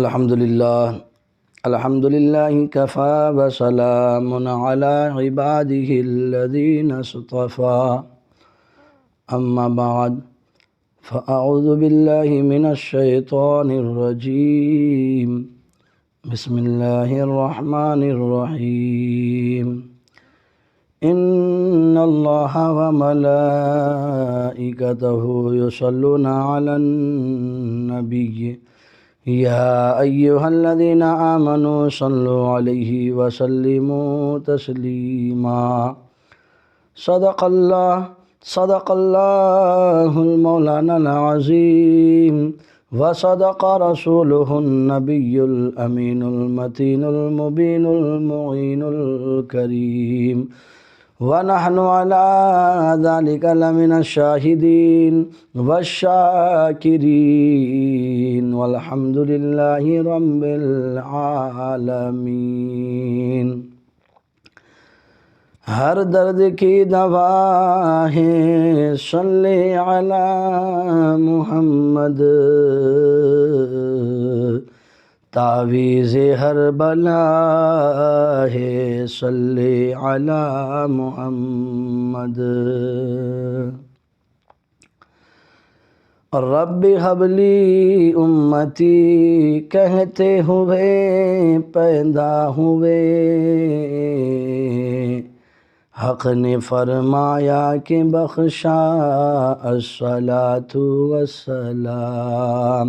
الحمد للہ کفا وسلام علی عباده الذین اصطفى اما بعد فاعوذ باللہ من الشیطان الرجیم بسم اللہ الرحمن الرحیم ان اللہ وملائکتہ یصلون علی النبی یا ایہا الذین آمنوا صلوا علیہ وسلموا تسلیما صدق اللہ المولانا العظیم وصدق رسولہ النبی الامین المتین المبین المعین الکریم ونحن على ذلك لمن الشاهدين والشاكرين والحمد لله رب العالمين۔ ہر درد کی دوا ہے صلی علی محمد، تعویذ ہر بلا ہے صلی علی محمد۔ رب حب لی امتی کہتے ہوئے پیدا ہوئے، حق نے فرمایا کہ بخشا الصلاۃ والسلام۔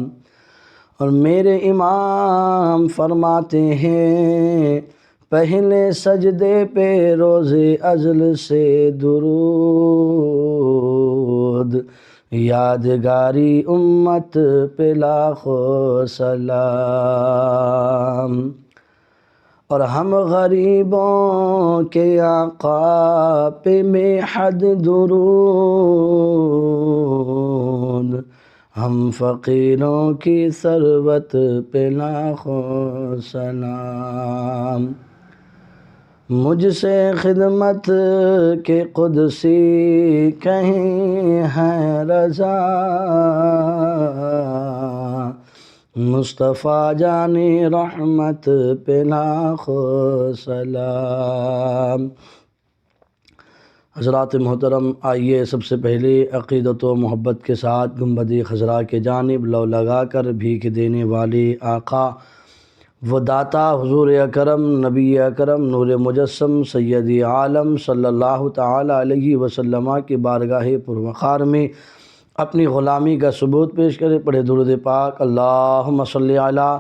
اور میرے امام فرماتے ہیں پہلے سجدے پہ روز ازل سے درود، یادگاری امت پہ لاکھوں سلام۔ اور ہم غریبوں کے آقا پہ بے حد درود، ہم فقیروں کی ثروت پہ لاکھوں سلام۔ مجھ سے خدمت کے قدسی کہیں ہے رضا، مصطفیٰ جانی رحمت پہ لاکھوں سلام۔ حضرات محترم، آئیے سب سے پہلے عقیدت و محبت کے ساتھ گنبد خضرا کے جانب لو لگا کر بھیک دینے والے آقا و داتا حضور اکرم نبی اکرم نور مجسم سید عالم صلی اللہ تعالی علیہ وسلم کی بارگاہ پروقار میں اپنی غلامی کا ثبوت پیش کرے۔ پڑھے درود پاک، اللہم صلی علی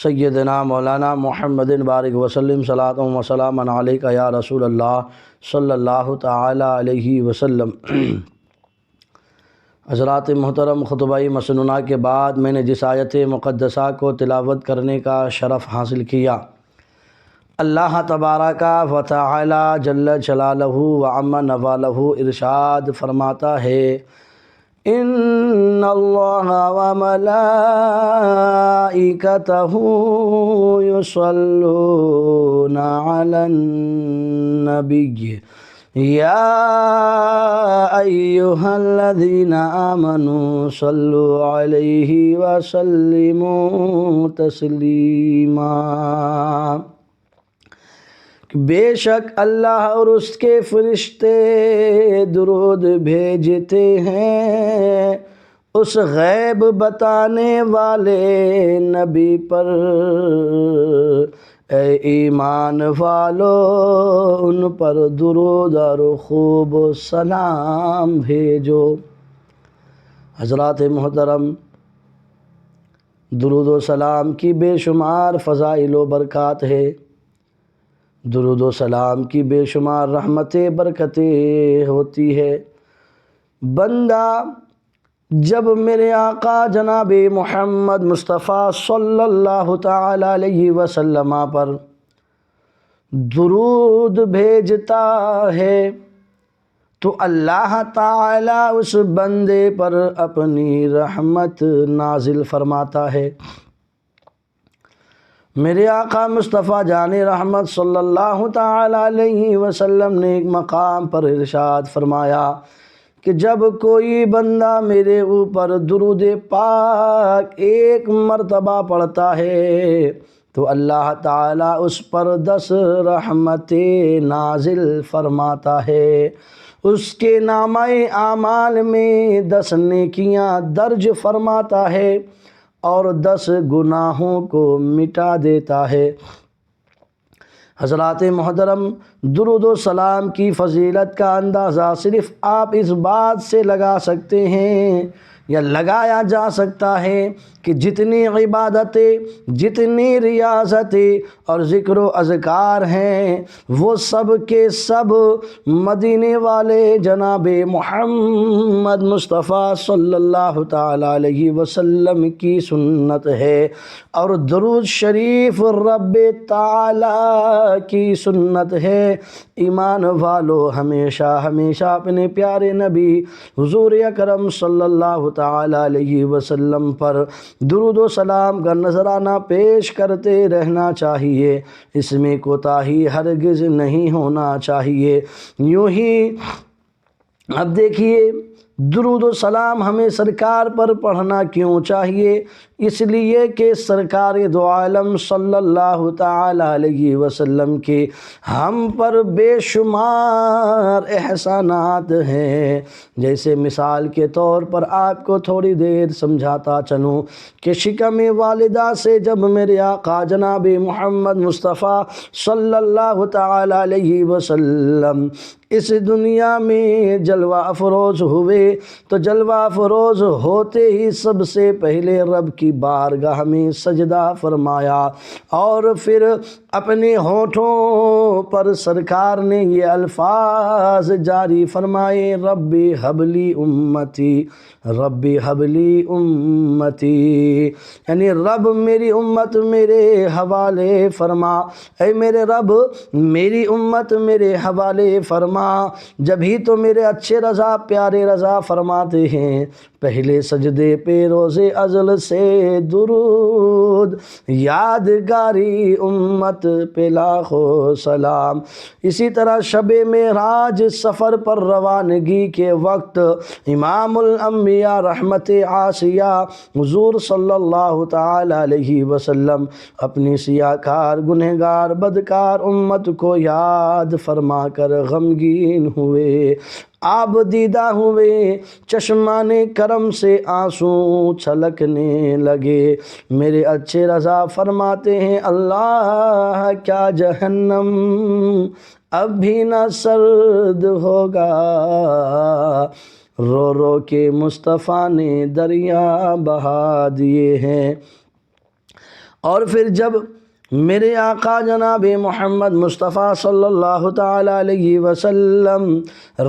سیدنا مولانا محمد بارک وسلم صلاۃ و سلام علیک یا رسول اللہ صلی اللہ تعالی علیہ وسلم۔ حضرات محترم، خطبہ مسنونہ کے بعد میں نے جس آیت مقدسہ کو تلاوت کرنے کا شرف حاصل کیا، اللہ تبارک و تعالی جل جلالہ و عم نوالہ ارشاد فرماتا ہے، ان اللہ وملائکتہ یصلون علی النبی یا ایہا الذین آمنوا صلوا علیہ وسلموا تسلیما۔ بے شک اللہ اور اس کے فرشتے درود بھیجتے ہیں اس غیب بتانے والے نبی پر، اے ایمان والو ان پر درود اور خوب سلام بھیجو۔ حضرات محترم، درود و سلام کی بے شمار فضائل و برکات ہے، درود و سلام کی بے شمار رحمتیں برکتیں ہوتی ہے۔ بندہ جب میرے آقا جناب محمد مصطفیٰ صلی اللہ تعالی علیہ وسلم پر درود بھیجتا ہے تو اللہ تعالی اس بندے پر اپنی رحمت نازل فرماتا ہے۔ میرے آقا مصطفیٰ جان رحمت صلی اللہ تعالی علیہ وسلم نے ایک مقام پر ارشاد فرمایا، کہ جب کوئی بندہ میرے اوپر درود پاک ایک مرتبہ پڑھتا ہے تو اللہ تعالیٰ اس پر 10 رحمتیں نازل فرماتا ہے، اس کے نامہ اعمال میں 10 نیکیاں درج فرماتا ہے اور 10 گناہوں کو مٹا دیتا ہے۔ حضرات محترم، درود و سلام کی فضیلت کا اندازہ صرف آپ اس بات سے لگا سکتے ہیں یا لگایا جا سکتا ہے کہ جتنی عبادتیں، جتنی ریاضتیں اور ذکر و اذکار ہیں وہ سب کے سب مدینے والے جناب محمد مصطفیٰ صلی اللہ تعالیٰ علیہ وسلم کی سنت ہے، اور درود شریف رب تعالیٰ کی سنت ہے۔ ایمان والو، ہمیشہ ہمیشہ اپنے پیارے نبی حضور اکرم صلی اللہ تعالیٰ علیہ وسلم پر درود و سلام کا نذرانہ پیش کرتے رہنا چاہیے، اس میں کوتاہی ہرگز نہیں ہونا چاہیے۔ یوں ہی اب دیکھیے، درود و سلام ہمیں سرکار پر پڑھنا کیوں چاہیے؟ اس لیے کہ سرکار دو عالم صلی اللہ تعالیٰ علیہ وسلم کے ہم پر بے شمار احسانات ہیں۔ جیسے مثال کے طور پر آپ کو تھوڑی دیر سمجھاتا چلوں کہ شکم والدہ سے جب میرے آقا جناب محمد مصطفیٰ صلی اللہ تعالیٰ علیہ وسلم اس دنیا میں جلوہ افروز ہوئے تو جلوہ افروز ہوتے ہی سب سے پہلے رب کی بارگاہ میں سجدہ فرمایا، اور پھر اپنے ہونٹوں پر سرکار نے یہ الفاظ جاری فرمائے، رب حبلی امتی، رب حبلی امتی، یعنی رب میری امت میرے حوالے فرما، اے میرے رب میری امت میرے حوالے فرما۔ جب ہی تو میرے اچھے رضا پیارے رضا فرماتے ہیں، پہلے سجدے پہ روز ازل سے درود، یادگاری امت پہ لاکھوں سلام۔ اسی طرح شب معراج سفر پر روانگی کے وقت امام الانبیاء رحمت عاصیہ حضور صلی اللہ تعالیٰ علیہ وسلم اپنی سیاکار گنہگار بدکار امت کو یاد فرما کر غمگین ہوئے، آپ دیدہ ہوئے، چشمان کرم سے آنسو چھلکنے لگے۔ میرے اچھے رضا فرماتے ہیں، اللہ کیا جہنم اب بھی نہ سرد ہوگا، رو رو کے مصطفیٰ نے دریا بہا دیے ہیں۔ اور پھر جب میرے آقا جناب محمد مصطفیٰ صلی اللہ تعالیٰ علیہ وسلم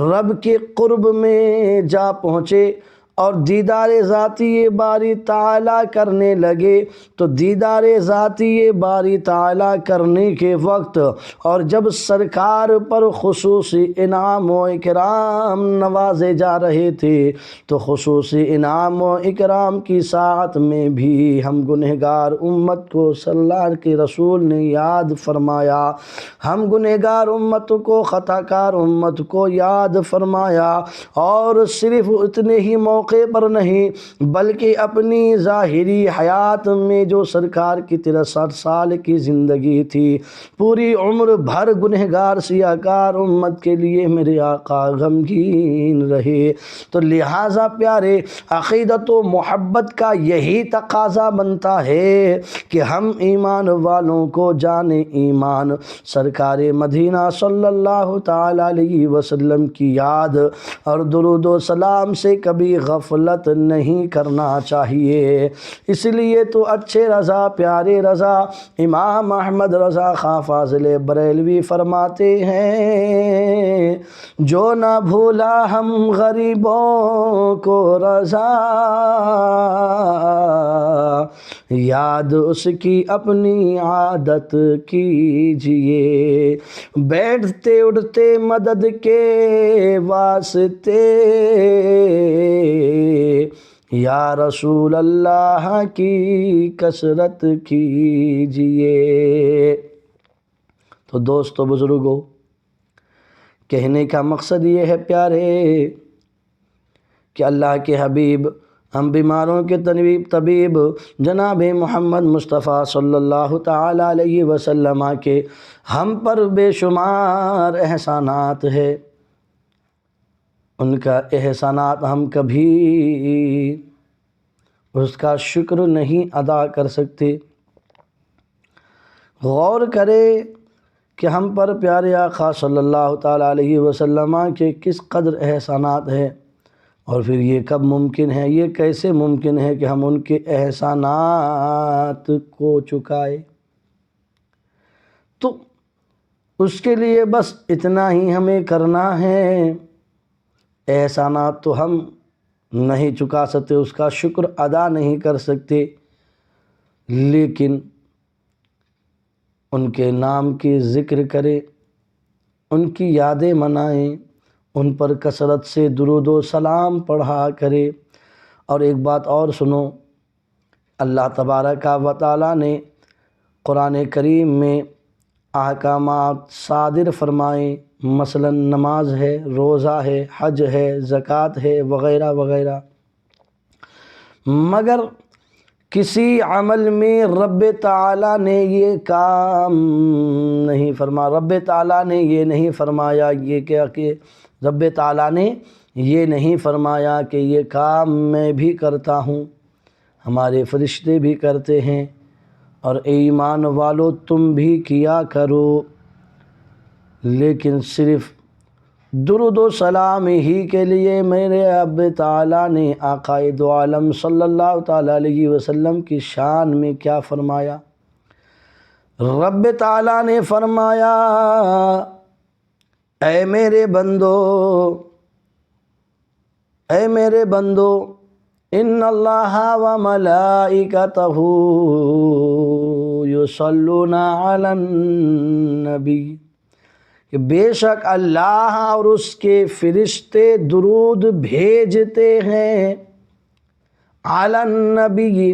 رب کے قرب میں جا پہنچے اور دیدار ذاتی باری تعالیٰ کرنے لگے، تو دیدار ذاتی باری تعالیٰ کرنے کے وقت اور جب سرکار پر خصوصی انعام و اکرام نوازے جا رہے تھے، تو خصوصی انعام و اکرام کی ساعت میں بھی ہم گنہگار امت کو صلی اللہ کے رسول نے یاد فرمایا، ہم گنہگار امت کو، خطا کار امت کو یاد فرمایا، اور صرف اتنے ہی موقع پر نہیں بلکہ اپنی ظاہری حیات میں جو سرکار کی 63 سال کی زندگی تھی، پوری عمر بھر گنہگار سیاکار امت کے لیے میرے آقا غمگین رہے۔ تو لہٰذا پیارے، عقیدت و محبت کا یہی تقاضا بنتا ہے کہ ہم ایمان والوں کو جان ایمان سرکار مدینہ صلی اللہ تعالیٰ علیہ وسلم کی یاد اور درود و سلام سے کبھی غفلت نہیں کرنا چاہیے۔ اس لیے تو اچھے رضا پیارے رضا امام احمد رضا خاں فاضل بریلوی فرماتے ہیں، جو نہ بھولا ہم غریبوں کو رضا، یاد اس کی اپنی عادت کیجئے، بیٹھتے اٹھتے مدد کے واسطے، یا رسول اللہ کی کثرت کیجئے۔ تو دوستو بزرگوں، کہنے کا مقصد یہ ہے پیارے کہ اللہ کے حبیب ہم بیماروں کے طبیب جناب محمد مصطفیٰ صلی اللہ تعالیٰ علیہ وسلم کے ہم پر بے شمار احسانات ہے، ان کا احسانات ہم کبھی اس کا شکر نہیں ادا کر سکتے۔ غور کرے کہ ہم پر پیارے آقا صلی اللہ تعالیٰ علیہ وسلم کے کس قدر احسانات ہیں، اور پھر یہ کب ممکن ہے، یہ کیسے ممکن ہے کہ ہم ان کے احسانات کو چکائے۔ تو اس کے لیے بس اتنا ہی ہمیں کرنا ہے، احسانات تو ہم نہیں چکا سکتے، اس کا شکر ادا نہیں کر سکتے، لیکن ان کے نام کی ذکر کریں، ان کی یادیں منائیں، ان پر کثرت سے درود و سلام پڑھا کرے۔ اور ایک بات اور سنو، اللہ تبارک و تعالیٰ نے قرآن کریم میں احکامات صادر فرمائے، مثلا نماز ہے، روزہ ہے، حج ہے، زکوٰۃ ہے، وغیرہ وغیرہ، مگر کسی عمل میں رب تعالیٰ نے یہ کام نہیں فرمایا، رب تعالیٰ نے یہ نہیں فرمایا یہ کہ رب تعالیٰ نے یہ نہیں فرمایا کہ یہ کام میں بھی کرتا ہوں، ہمارے فرشتے بھی کرتے ہیں، اور اے ایمان والو تم بھی کیا کرو، لیکن صرف درود و سلام ہی کے لیے میرے رب تعالیٰ نے آقائے دو عالم صلی اللہ تعالیٰ علیہ وسلم کی شان میں کیا فرمایا؟ رب تعالیٰ نے فرمایا، اے میرے بندو، اے میرے بندو، ان اللہ و ملائکتہ یصلون علی النبی، کہ بے شک اللہ اور اس کے فرشتے درود بھیجتے ہیں علی النبی،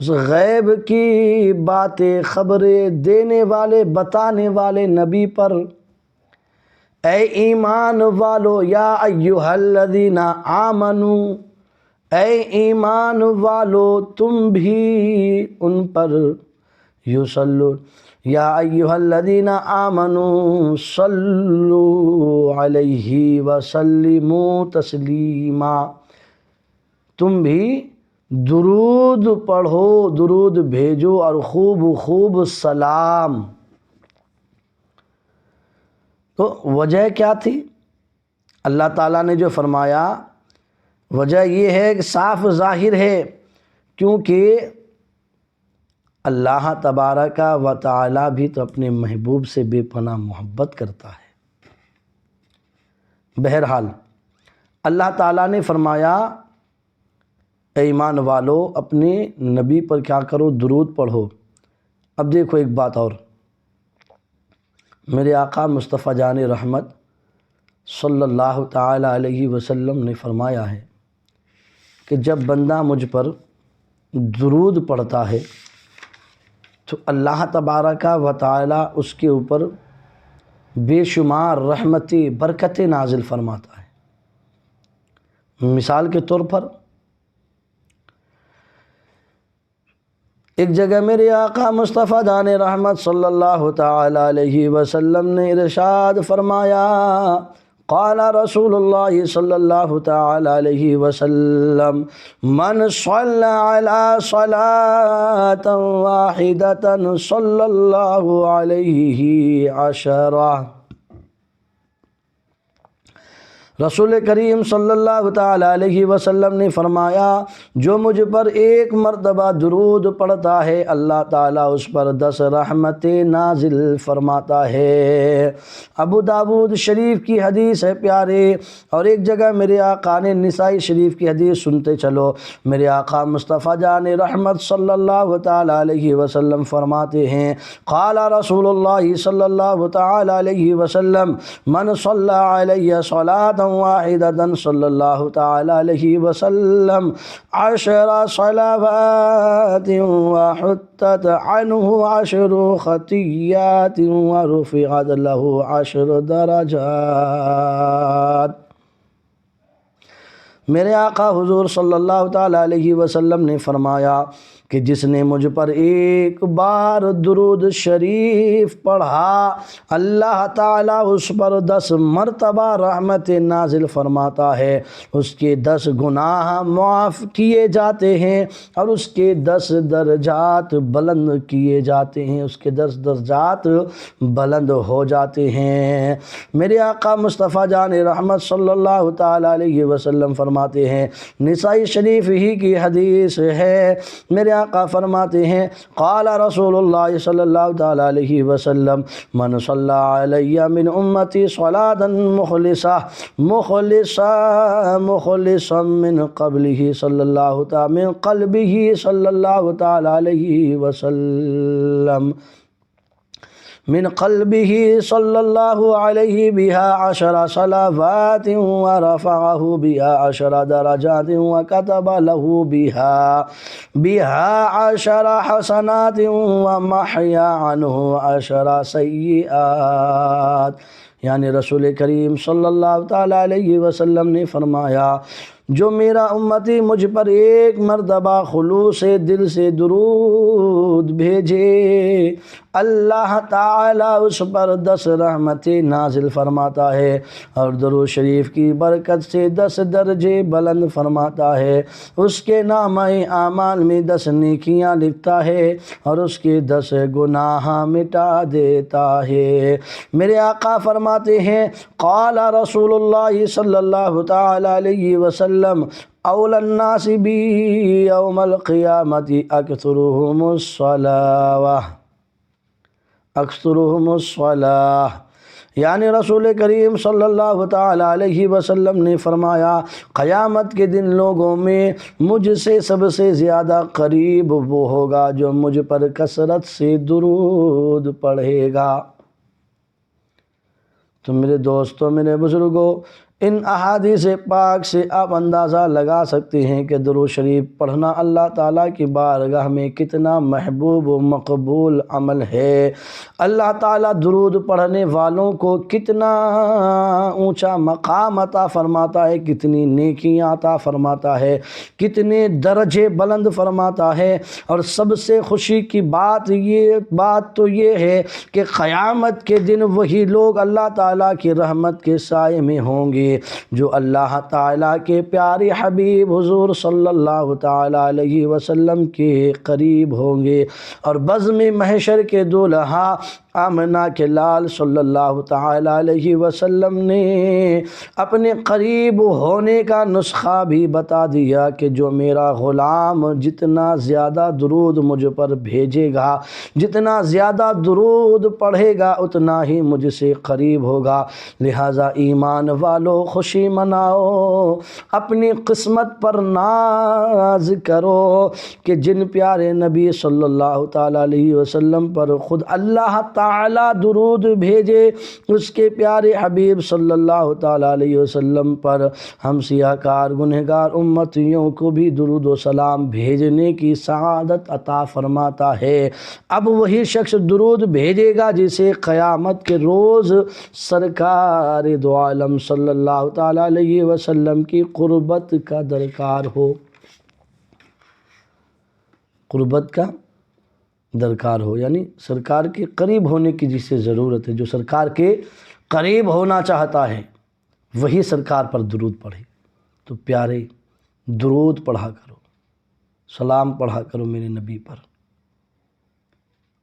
اس غیب کی باتیں خبریں دینے والے بتانے والے نبی پر۔ اے ایمان والو، یا ایھا الذین آمنوا، اے ایمان والو تم بھی ان پر یصلون، یا ایھا الذین آمنوا صلوا علیہ وسلموا تسلیما، تم بھی درود پڑھو، درود بھیجو اور خوب خوب سلام۔ تو وجہ کیا تھی؟ اللہ تعالیٰ نے جو فرمایا، وجہ یہ ہے کہ صاف ظاہر ہے، کیونکہ اللہ تبارک و تعالیٰ بھی تو اپنے محبوب سے بے پناہ محبت کرتا ہے۔ بہرحال اللہ تعالیٰ نے فرمایا، اے ایمان والو اپنے نبی پر کیا کرو؟ درود پڑھو۔ اب دیکھو ایک بات اور، میرے آقا مصطفیٰ جان رحمت صلی اللہ تعالیٰ علیہ وسلم نے فرمایا ہے کہ جب بندہ مجھ پر درود پڑھتا ہے تو اللہ تبارک و تعالیٰ اس کے اوپر بے شمار رحمتیں برکتیں نازل فرماتا ہے۔ مثال کے طور پر ایک جگہ میرے آقا مصطفیٰ جان رحمت صلی اللہ تعالیٰ علیہ وسلم نے ارشاد فرمایا، قال رسول اللہ صلی اللہ تعالیٰ علیہ وسلم، من صلی علی صلاۃ واحدۃ صلی اللہ علیہ عشرہ، رسول کریم صلی اللہ تعالیٰ علیہ وسلم نے فرمایا، جو مجھ پر ایک مرتبہ درود پڑھتا ہے اللہ تعالیٰ اس پر 10 رحمتیں نازل فرماتا ہے۔ ابو داود شریف کی حدیث ہے پیارے، اور ایک جگہ میرے آقا نے نسائی شریف کی حدیث سنتے چلو، میرے آقا مصطفیٰ جان رحمت صلی اللہ تعالیٰ علیہ وسلم فرماتے ہیں، قال رسول اللہ صلی اللہ تعالیٰ علیہ وسلم، من صلی علیہ صلاۃ واحدۃ صلی اللہ تعالیٰ علیہ وسلم 10 صلوات وحطت عنہ 10 خطیات ورفعت له 10 درجات۔ میرے آقا حضور صلی اللہ تعالیٰ علیہ وسلم نے فرمایا کہ جس نے مجھ پر ایک بار درود شریف پڑھا اللہ تعالیٰ اس پر 10 مرتبہ رحمت نازل فرماتا ہے، اس کے 10 گناہ معاف کیے جاتے ہیں اور اس کے 10 درجات بلند کیے جاتے ہیں، اس کے 10 درجات بلند ہو جاتے ہیں۔ میرے آقا مصطفیٰ جان رحمت صلی اللہ تعالیٰ علیہ وسلم فرماتے ہیں، نسائی شریف ہی کی حدیث ہے، میرے آقا فرماتے ہیں قال رسول اللہ صلی اللہ تعالیٰ علیہ وسلم من صلی علی من امتی صلاۃ مخلصا من قلبہ صلی اللہ تعالیٰ علیہ وسلم من قلبه صلى الله عليه بها 10 صلوات ورفعه بها 10 درجات وكتب له بها 10 حسنات ومحيا عنه 10 سیئات۔ یعنی رسول کریم صلی اللہ تعالیٰ علیہ وسلم نے فرمایا جو میرا امتی مجھ پر ایک مرتبہ خلوص دل سے درود بھیجے اللہ تعالیٰ اس پر 10 رحمتیں نازل فرماتا ہے اور درود شریف کی برکت سے 10 درجے بلند فرماتا ہے، اس کے نامہ اعمال میں 10 نیکیاں لکھتا ہے اور اس کے 10 گناہ مٹا دیتا ہے۔ میرے آقا فرماتے ہیں قال رسول اللہ صلی اللہ تعالیٰ علیہ وسلم اول الناس بی یوم القیامت اکثرهم الصلاۃ۔ یعنی رسول کریم صلی اللہ تعالیٰ علیہ وسلم نے فرمایا قیامت کے دن لوگوں میں مجھ سے سب سے زیادہ قریب وہ ہوگا جو مجھ پر کثرت سے درود پڑھے گا۔ تو میرے دوستوں، میرے بزرگوں، ان احادیث پاک سے آپ اندازہ لگا سکتے ہیں کہ درود شریف پڑھنا اللہ تعالیٰ کی بارگاہ میں کتنا محبوب و مقبول عمل ہے۔ اللہ تعالیٰ درود پڑھنے والوں کو کتنا اونچا مقام عطا فرماتا ہے، کتنی نیکیاں عطا فرماتا ہے، کتنے درجے بلند فرماتا ہے۔ اور سب سے خوشی کی بات تو یہ ہے کہ قیامت کے دن وہی لوگ اللہ تعالیٰ کی رحمت کے سائے میں ہوں گے جو اللہ تعالیٰ کے پیارے حبیب حضور صلی اللہ تعالیٰ علیہ وسلم کے قریب ہوں گے، اور بزم محشر کے دولہا آمنہ کے لال صلی اللہ تعالیٰ علیہ وسلم نے اپنے قریب ہونے کا نسخہ بھی بتا دیا کہ جو میرا غلام جتنا زیادہ درود مجھ پر بھیجے گا، جتنا زیادہ درود پڑھے گا، اتنا ہی مجھ سے قریب ہوگا۔ لہٰذا ایمان والو خوشی مناؤ، اپنی قسمت پر ناز کرو کہ جن پیارے نبی صلی اللہ تعالیٰ علیہ وسلم پر خود اللہ تعالیٰ درود بھیجے، اس کے پیارے حبیب صلی اللہ تعالیٰ علیہ وسلم پر ہم سیاہ کار گنہگار امتیوں کو بھی درود و سلام بھیجنے کی سعادت عطا فرماتا ہے۔ اب وہی شخص درود بھیجے گا جسے قیامت کے روز سرکار دو عالم صلی اللہ تعالیٰ علیہ وسلم کی قربت کا درکار ہو، قربت کا درکار ہو، یعنی سرکار کے قریب ہونے کی جسے ضرورت ہے، جو سرکار کے قریب ہونا چاہتا ہے وہی سرکار پر درود پڑھے۔ تو پیارے درود پڑھا کرو، سلام پڑھا کرو میرے نبی پر۔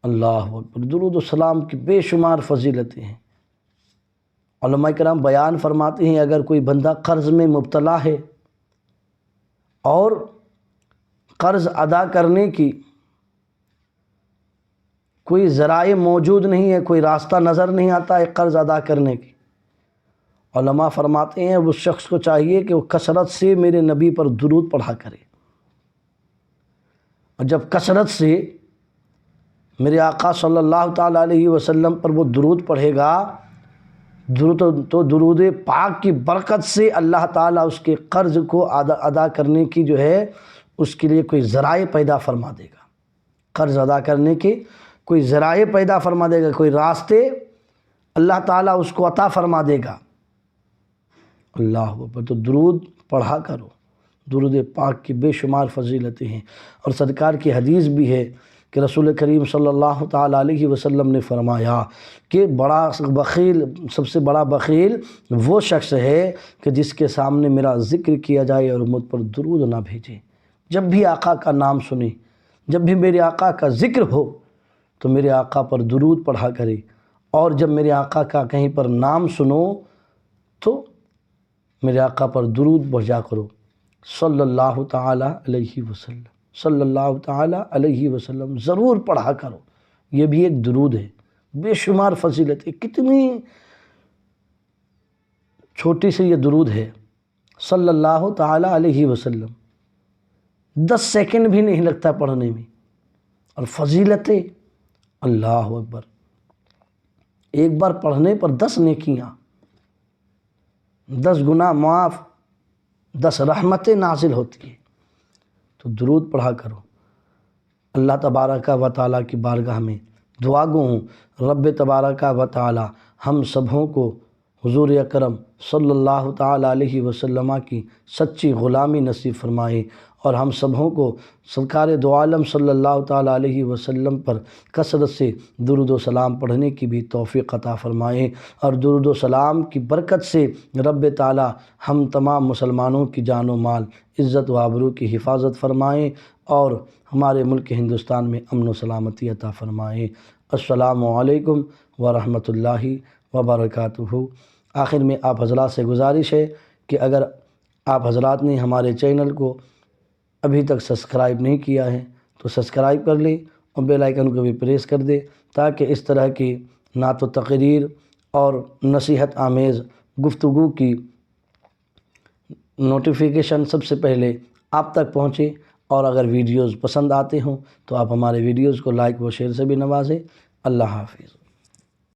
اللہ اکبر۔ درود و سلام کی بے شمار فضیلتیں ہیں۔ علماء کرام بیان فرماتے ہیں اگر کوئی بندہ قرض میں مبتلا ہے اور قرض ادا کرنے کی کوئی ذرائع موجود نہیں ہے، کوئی راستہ نظر نہیں آتا ہے قرض ادا کرنے کی، علماء فرماتے ہیں اس شخص کو چاہیے کہ وہ کثرت سے میرے نبی پر درود پڑھا کرے، اور جب کثرت سے میرے آقا صلی اللہ تعالیٰ علیہ وسلم پر وہ درود پڑھے گا تو درود پاک کی برکت سے اللہ تعالیٰ اس کے قرض کو ادا کرنے کی جو ہے اس کے لیے کوئی ذرائع پیدا فرما دے گا، قرض ادا کرنے کے کوئی ذرائع پیدا فرما دے گا، کوئی راستے اللہ تعالیٰ اس کو عطا فرما دے گا۔ اللہ اکبر۔ تو درود پڑھا کرو۔ درود پاک کی بے شمار فضیلتیں ہیں، اور سرکار کی حدیث بھی ہے کہ رسول کریم صلی اللہ تعالیٰ علیہ وسلم نے فرمایا کہ سب سے بڑا بخیل وہ شخص ہے کہ جس کے سامنے میرا ذکر کیا جائے اور مجھ پر درود نہ بھیجے۔ جب بھی آقا کا نام سنیں، جب بھی میرے آقا کا ذکر ہو تو میرے آقا پر درود پڑھا کرے، اور جب میرے آقا کا کہیں پر نام سنو تو میرے آقا پر درود بھیجا کرو، صلی اللہ تعالیٰ علیہ وسلم، صلی اللہ تعالیٰ علیہ وسلم ضرور پڑھا کرو۔ یہ بھی ایک درود ہے، بے شمار فضیلت ہے۔ کتنی چھوٹی سے یہ درود ہے، صلی اللہ تعالیٰ علیہ وسلم، 10 سیکنڈ بھی نہیں لگتا پڑھنے میں، اور فضیلتیں اللہ اکبر، ایک بار پڑھنے پر 10 نیکیاں، 10 گناہ معاف، 10 رحمتیں نازل ہوتی ہیں۔ تو درود پڑھا کرو۔ اللہ تبارک و تعالیٰ کی بارگاہ میں دعا گو ہوں، رب تبارک و تعالیٰ ہم سبھوں کو حضور اکرم صلی اللہ تعالیٰ علیہ وسلم کی سچی غلامی نصیب فرمائے، اور ہم سبھوں کو سرکار دو عالم صلی اللہ تعالیٰ علیہ وسلم پر کثرت سے درود و سلام پڑھنے کی بھی توفیق عطا فرمائے، اور درود و سلام کی برکت سے رب تعالیٰ ہم تمام مسلمانوں کی جان و مال، عزت و آبرو کی حفاظت فرمائے، اور ہمارے ملک ہندوستان میں امن و سلامتی عطا فرمائے۔ السلام علیکم ورحمۃ اللہ وبرکاتہ۔ آخر میں آپ حضرات سے گزارش ہے کہ اگر آپ حضرات نے ہمارے چینل کو ابھی تک سبسکرائب نہیں کیا ہے تو سبسکرائب کر لیں، اور بیل آئیکن کو بھی پریس کر دیں، تاکہ اس طرح کی نعت و تقریر اور نصیحت آمیز گفتگو کی نوٹیفیکیشن سب سے پہلے آپ تک پہنچے۔ اور اگر ویڈیوز پسند آتے ہوں تو آپ ہمارے ویڈیوز کو لائک و شیئر سے بھی نوازیں۔ اللہ حافظ۔